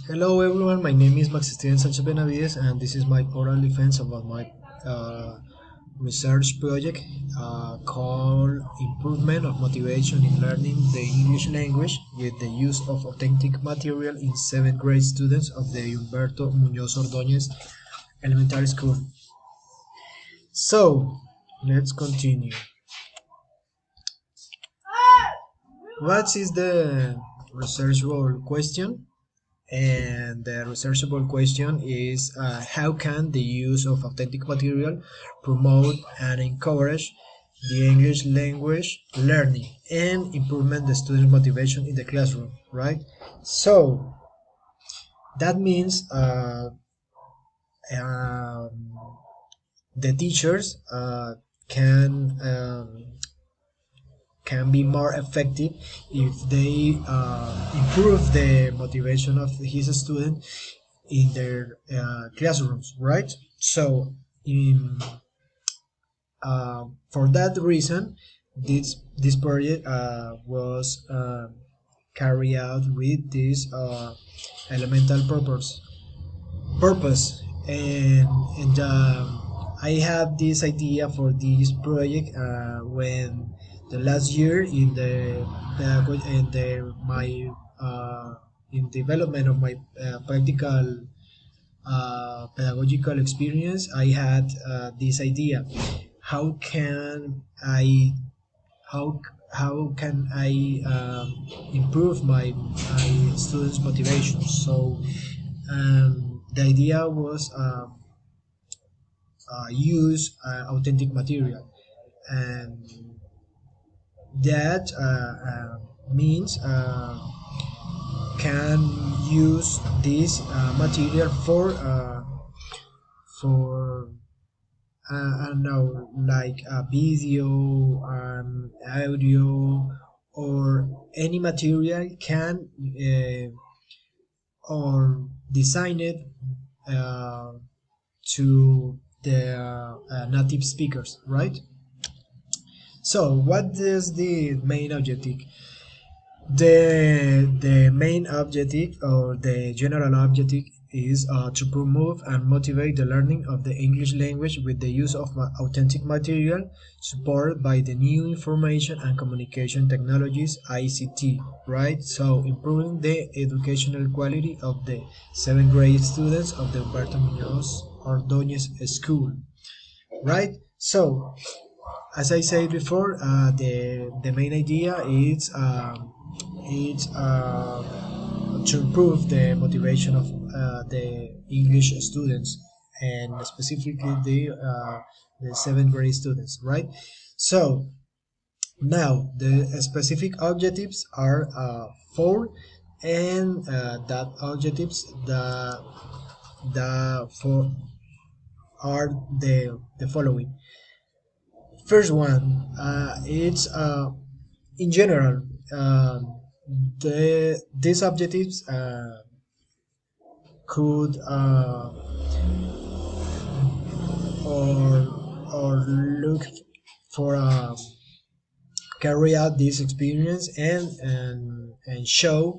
Hello everyone, my name is Sanchez Benavides and this is my oral defense about my research project called Improvement of Motivation in Learning the English Language with the Use of Authentic Material in 7th grade students of the Humberto Muñoz Ordóñez Elementary School. So, let's continue. What is the researchable question? And the researchable question is how can the use of authentic material promote and encourage the English language learning and improvement the student motivation in the classroom, right? So that means the teachers can be more effective if they improve the motivation of his student in their classrooms, right? So, for that reason, this project was carried out with this elemental purpose, and I had this idea for this project when the last year in the my in development of my practical pedagogical experience. I had this idea: how can I how how can I improve my students' motivation? So the idea was use authentic material, and that means can use this material for I don't know, like a video, audio, or any material can or design it uh, to the native speakers, right? So, what is the main objective? The main objective or the general objective is to promote and motivate the learning of the English language with the use of authentic material supported by the new information and communication technologies ICT, right? So improving the educational quality of the 7th grade students of the Humberto Muñoz Ordóñez School, right? So as I said before, the main idea is to improve the motivation of the English students, and specifically the 7th grade students, right? So now the specific objectives are four, and that objectives the four are the following. First one, it's in general, these objectives could or look for carry out this experience, and show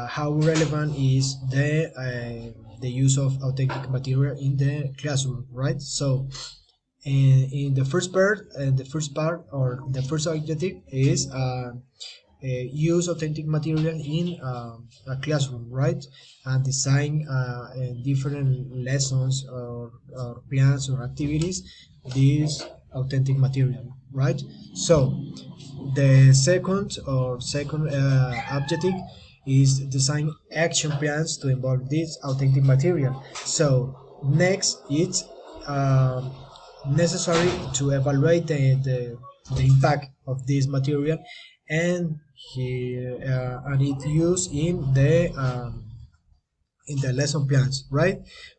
how relevant is the use of authentic material in the classroom, right? So in the first part or the first objective is use authentic material in a classroom, right? And design different lessons or plans or activities this authentic material, right? So the second objective is design action plans to involve this authentic material. So next, it's um, necessary to evaluate the impact of this material and its use in the lesson plans, right?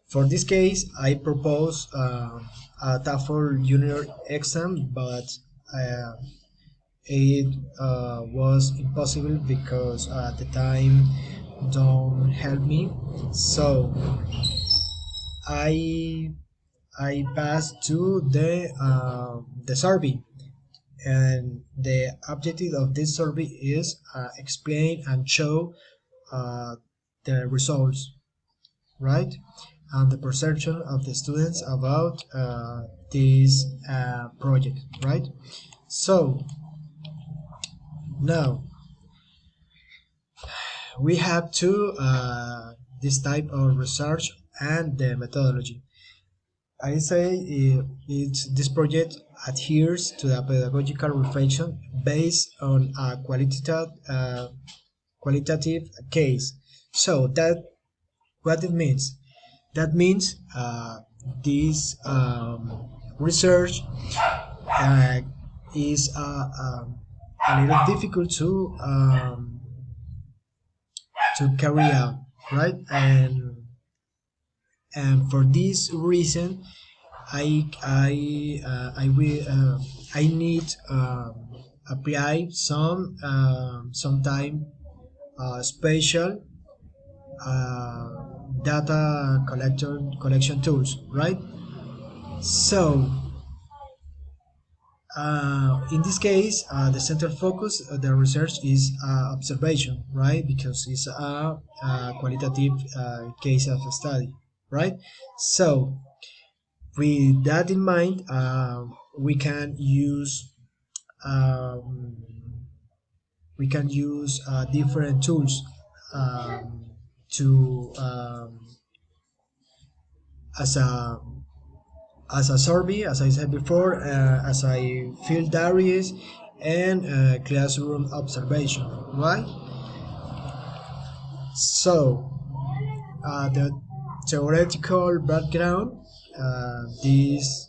For this case, I propose a TOEFL junior exam, but uh, it was impossible because the time don't help me. So I I passed to the survey, and the objective of this survey is explain and show uh, the results, right? And the perception of the students about this project, right? So now we have to this type of research and the methodology. I say this project adheres to the pedagogical reflection based on a qualitative case. So that what it means? That means this research is a little difficult to carry out, right? And for this reason, I need apply some time special data collection tools, right? So in this case, the central focus of the research is observation, right? Because it's a qualitative case of study, right? So with that in mind, um, we can use different tools to as a survey, as I said before, as I field diaries and classroom observation, right? So the theoretical background, these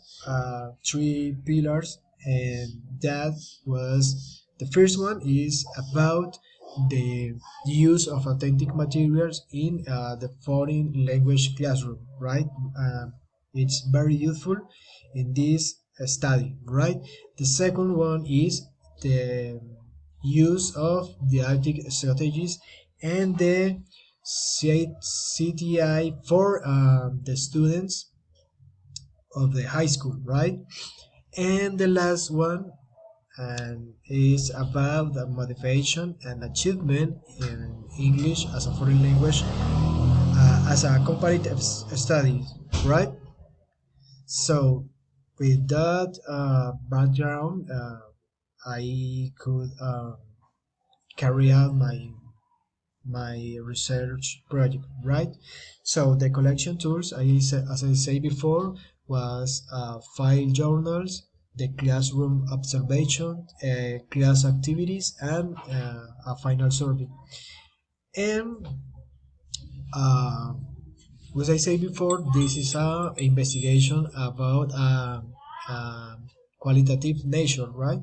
three pillars, and that was the first one is about the use of authentic materials in the foreign language classroom, right? It's very useful in this study, right? The second one is the use of didactic strategies and the CTI for the students of the high school, right? And the last one is about the motivation and achievement in English as a foreign language as a comparative study, right? So with that background, I could carry out my research project, right? So the collection tools, as I say before, was file journals, the classroom observation, class activities, and a final survey. And uh, as I say before, this is a investigation about qualitative nature, right?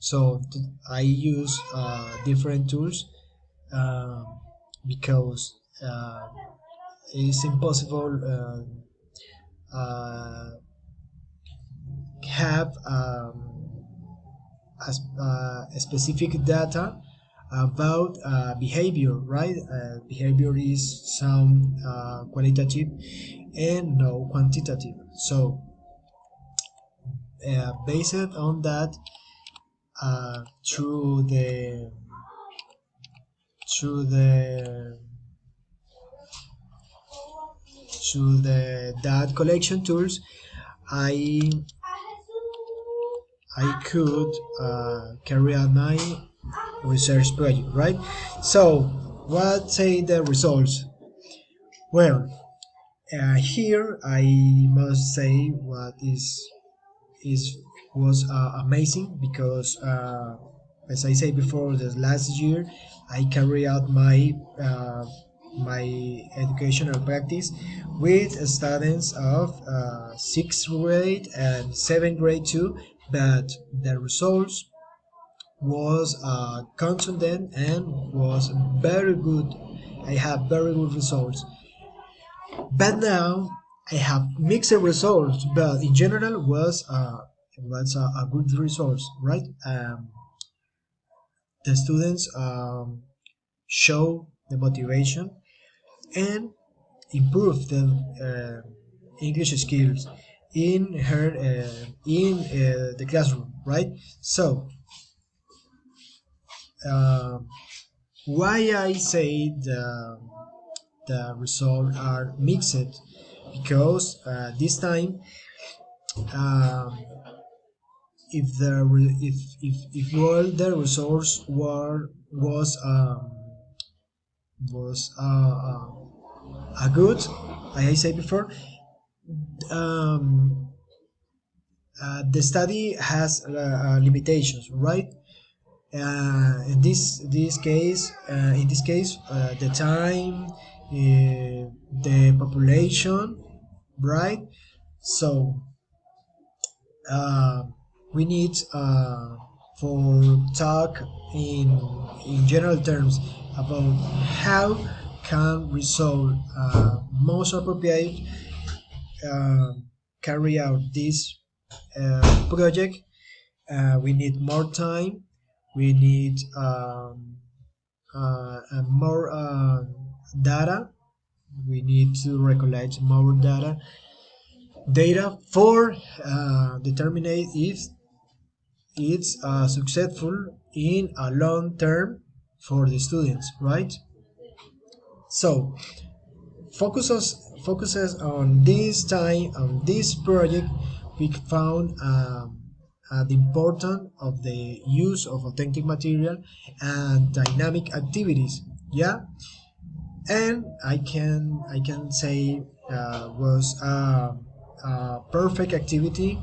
So I use different tools because it's impossible have specific data about behavior, right? Behavior is some qualitative and no quantitative. So based on that, through the through the that collection tools, I could carry out my research project, right? So what say the results? Well, here I must say what is was amazing because as I said before, the last year I carry out my educational practice with students of sixth grade and seventh grade too, but the results was contundent and was very good. I have very good results. But now I have mixed results, but in general was a good results, right? The students show the motivation and improve the English skills in the classroom, right? So um why I say the results are mixed because this time if all the results was a good, like I said before, um, the study has limitations, right? In this case, the time, the population, right? So uh, we need for talk in general terms about how can resolve most appropriate uh, carry out this project. We need more time. We need more data. We need to recollect more data for determine if it's successful in a long term for the students, right? So focuses on this time on this project. We found the importance of the use of authentic material and dynamic activities. Yeah, and I can say was a perfect activity.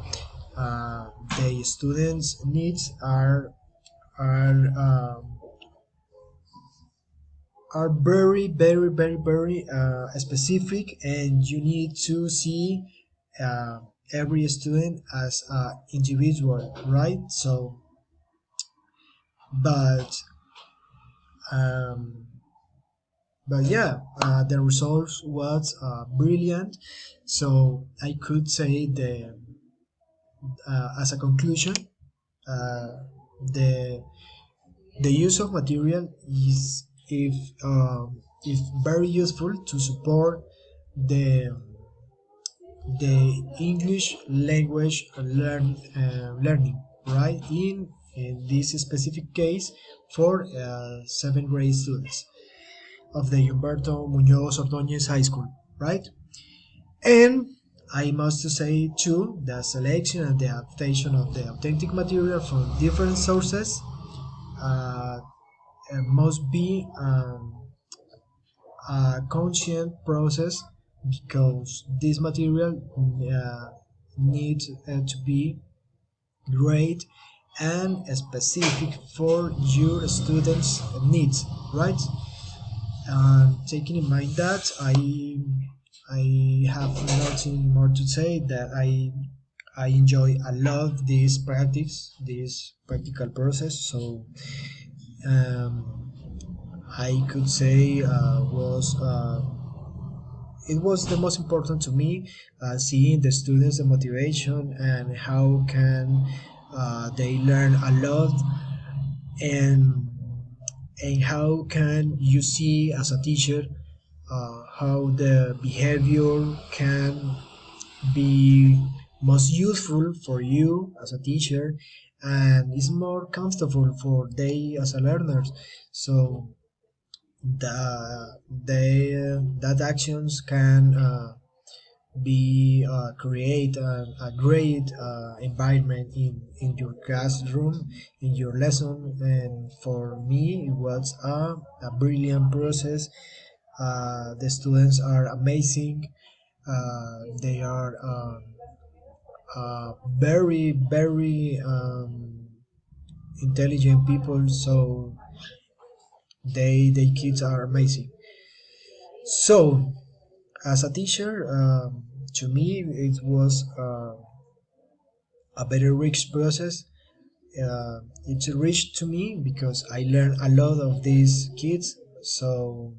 The students' needs are are very specific, and you need to see uh, every student as an individual, right? So but um, but yeah, the results was brilliant. So I could say the as a conclusion, uh, the the use of material is very useful to support the the English language learning, right? In this specific case for seventh grade students of the Humberto Muñoz Ordóñez High School, right? And I must say too, the selection and the adaptation of the authentic material from different sources uh, must be a conscient process because this material needs to be great and specific for your students' needs, right? Taking in mind that I have nothing more to say. That I enjoy a lot this practical process. So um, I could say it was the most important to me, seeing the students, the motivation, and how can they learn a lot, and how can you see as a teacher how the behavior can be most useful for you as a teacher, and is more comfortable for they as a learners. So that actions can be create a great environment in your classroom, in your lesson. And for me it was a brilliant process. The students are amazing. They are very intelligent people, so they kids are amazing. So as a teacher, to me it was a very rich process. It's rich to me because I learned a lot of these kids. So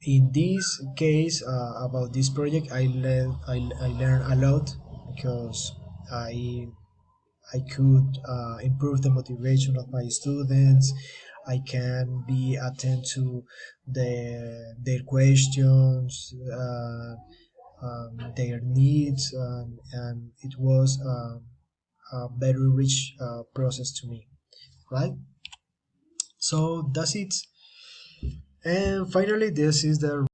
in this case, about this project, I learned a lot because I I could improve the motivation of my students. I can be attentive to their questions, their needs, and it was a very rich process to me, right? So that's it. And finally, this is the